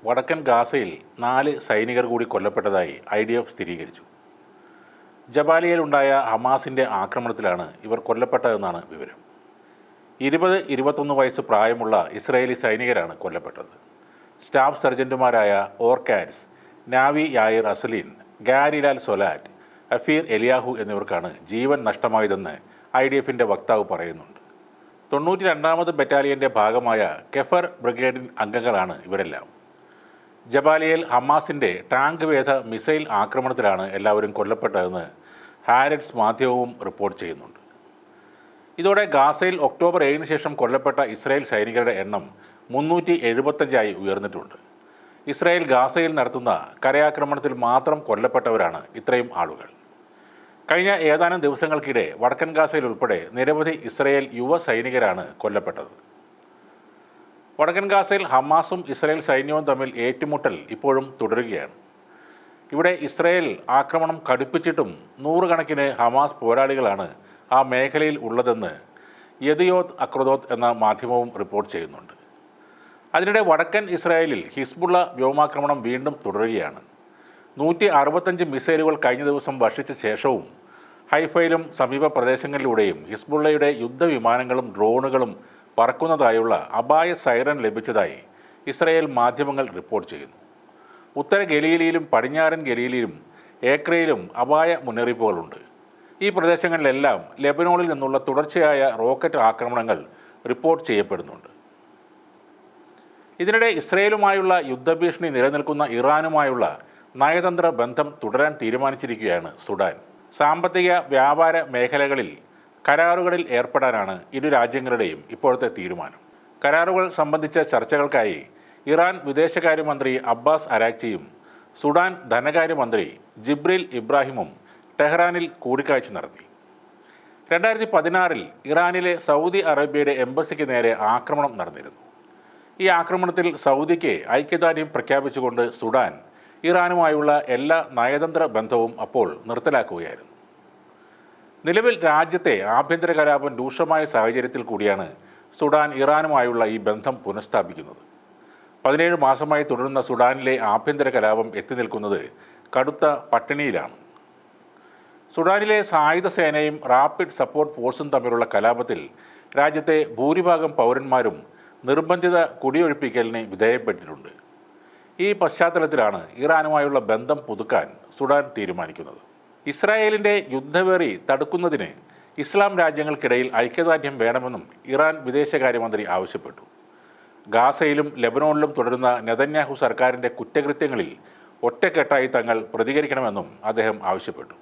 വടക്കൻ ഗാസയിൽ 4 സൈനികർ കൂടി കൊല്ലപ്പെട്ടതായി IDF സ്ഥിരീകരിച്ചു. ജബാലിയയിലുണ്ടായ ഹമാസിൻ്റെ ആക്രമണത്തിലാണ് ഇവർ കൊല്ലപ്പെട്ടതെന്നാണ് വിവരം. 20-21 വയസ്സ് പ്രായമുള്ള ഇസ്രായേലി സൈനികരാണ് കൊല്ലപ്പെട്ടത്. സ്റ്റാഫ് സർജൻറ്റുമാരായ ഓർക്കാറ്റ്സ്, നാവി യായിർ അസലീൻ, ഗാരിലാൽ സൊലാറ്റ്, അഫീർ എലിയാഹു എന്നിവർക്കാണ് ജീവൻ നഷ്ടമായതെന്ന് IDFൻ്റെ വക്താവ് പറയുന്നുണ്ട്. 92ാമത് ബറ്റാലിയൻ്റെ ഭാഗമായ കെഫർ ബ്രിഗേഡിൻ അംഗങ്ങളാണ് ഇവരെല്ലാം. ജബാലിയയിൽ ഹമാസിൻ്റെ ടാങ്ക് വേധ മിസൈൽ ആക്രമണത്തിലാണ് എല്ലാവരും കൊല്ലപ്പെട്ടതെന്ന് ഹാരറ്റ്സ് മാധ്യമവും റിപ്പോർട്ട് ചെയ്യുന്നുണ്ട്. ഇതോടെ ഗാസയിൽ ഒക്ടോബർ 7 ശേഷം കൊല്ലപ്പെട്ട ഇസ്രായേൽ സൈനികരുടെ എണ്ണം 375 ഉയർന്നിട്ടുണ്ട്. ഇസ്രായേൽ ഗാസയിൽ നടത്തുന്ന കരയാക്രമണത്തിൽ മാത്രം കൊല്ലപ്പെട്ടവരാണ് ഇത്രയും ആളുകൾ. കഴിഞ്ഞ ഏതാനും ദിവസങ്ങൾക്കിടെ വടക്കൻ ഗാസയിൽ ഉൾപ്പെടെ നിരവധി ഇസ്രായേൽ യുവ സൈനികരാണ് കൊല്ലപ്പെട്ടത്. വടക്കൻ ഗാസയിൽ ഹമാസും ഇസ്രായേൽ സൈന്യവും തമ്മിൽ ഏറ്റുമുട്ടൽ ഇപ്പോഴും തുടരുകയാണ്. ഇവിടെ ഇസ്രായേൽ ആക്രമണം കടുപ്പിച്ചിട്ടും 100 കണക്കിന് ഹമാസ് പോരാളികളാണ് ആ മേഖലയിൽ ഉള്ളതെന്ന് യദിയോത്ത് അക്രദോത്ത് എന്ന മാധ്യമവും റിപ്പോർട്ട് ചെയ്യുന്നുണ്ട്. അതിനിടെ വടക്കൻ ഇസ്രായേലിൽ ഹിസ്ബുള്ള വ്യോമാക്രമണം വീണ്ടും തുടരുകയാണ്. 165 മിസൈലുകൾ കഴിഞ്ഞ ദിവസം വർഷിച്ച ശേഷവും ഹൈഫയിലും സമീപ പ്രദേശങ്ങളിലൂടെയും ഹിസ്ബുള്ളയുടെ യുദ്ധവിമാനങ്ങളും ഡ്രോണുകളും പറക്കുന്നതായുള്ള അപായ സൈറൻ ലഭിച്ചതായി ഇസ്രായേൽ മാധ്യമങ്ങൾ റിപ്പോർട്ട് ചെയ്യുന്നു. ഉത്തര ഗലീലയിലും പടിഞ്ഞാറൻ ഗലീലയിലും ഏക്രയിലും അപായ മുന്നറിയിപ്പുകളുണ്ട്. ഈ പ്രദേശങ്ങളിലെല്ലാം ലെബനോണിൽ നിന്നുള്ള തുടർച്ചയായ റോക്കറ്റ് ആക്രമണങ്ങൾ റിപ്പോർട്ട് ചെയ്യപ്പെടുന്നുണ്ട്. ഇതിനിടെ ഇസ്രായേലുമായുള്ള യുദ്ധഭീഷണി നിലനിൽക്കുന്ന ഇറാനുമായുള്ള നയതന്ത്ര ബന്ധം തുടരാൻ തീരുമാനിച്ചിരിക്കുകയാണ് സുഡാൻ. സാമ്പത്തിക വ്യാപാര മേഖലകളിൽ കരാറുകളിൽ ഏർപ്പെടാനാണ് ഇരു രാജ്യങ്ങളുടെയും ഇപ്പോഴത്തെ തീരുമാനം. കരാറുകൾ സംബന്ധിച്ച ചർച്ചകൾക്കായി ഇറാൻ വിദേശകാര്യമന്ത്രി അബ്ബാസ് അരാക്ചിയും സുഡാൻ ധനകാര്യമന്ത്രി ജിബ്രീൽ ഇബ്രാഹിമും ടെഹ്റാനിൽ കൂടിക്കാഴ്ച നടത്തി. 2016 ഇറാനിലെ സൗദി അറേബ്യയുടെ എംബസിക്ക് നേരെ ആക്രമണം നടന്നിരുന്നു. ഈ ആക്രമണത്തിൽ സൗദിക്ക് ഐക്യദാർഢ്യം പ്രഖ്യാപിച്ചുകൊണ്ട് സുഡാൻ ഇറാനുമായുള്ള എല്ലാ നയതന്ത്ര ബന്ധവും അപ്പോൾ നിർത്തലാക്കുകയായിരുന്നു. നിലവിൽ രാജ്യത്തെ ആഭ്യന്തര കലാപം രൂക്ഷമായ സാഹചര്യത്തിൽ കൂടിയാണ് സുഡാൻ ഇറാനുമായുള്ള ഈ ബന്ധം പുനഃസ്ഥാപിക്കുന്നത്. 17 മാസമായി തുടരുന്ന സുഡാനിലെ ആഭ്യന്തര കലാപം എത്തി നിൽക്കുന്നത് കടുത്ത പട്ടിണിയിലാണ്. സുഡാനിലെ സായുധ സേനയും റാപ്പിഡ് സപ്പോർട്ട് ഫോഴ്സും തമ്മിലുള്ള കലാപത്തിൽ രാജ്യത്തെ ഭൂരിഭാഗം പൗരന്മാരും നിർബന്ധിത കുടിയൊഴിപ്പിക്കലിന് വിധേയപ്പെട്ടിട്ടുണ്ട്. ഈ പശ്ചാത്തലത്തിലാണ് ഇറാനുമായുള്ള ബന്ധം പുതുക്കാൻ സുഡാൻ തീരുമാനിക്കുന്നത്. ഇസ്രായേലിൻ്റെ യുദ്ധവെറി തടുക്കുന്നതിന് ഇസ്ലാം രാജ്യങ്ങൾക്കിടയിൽ ഐക്യദാർഢ്യം വേണമെന്നും ഇറാൻ വിദേശകാര്യമന്ത്രി ആവശ്യപ്പെട്ടു. ഗാസയിലും ലെബനോണിലും തുടരുന്ന നെതന്യാഹു സർക്കാരിൻ്റെ കുറ്റകൃത്യങ്ങളിൽ ഒറ്റക്കെട്ടായി തങ്ങൾ പ്രതികരിക്കണമെന്നും അദ്ദേഹം ആവശ്യപ്പെട്ടു.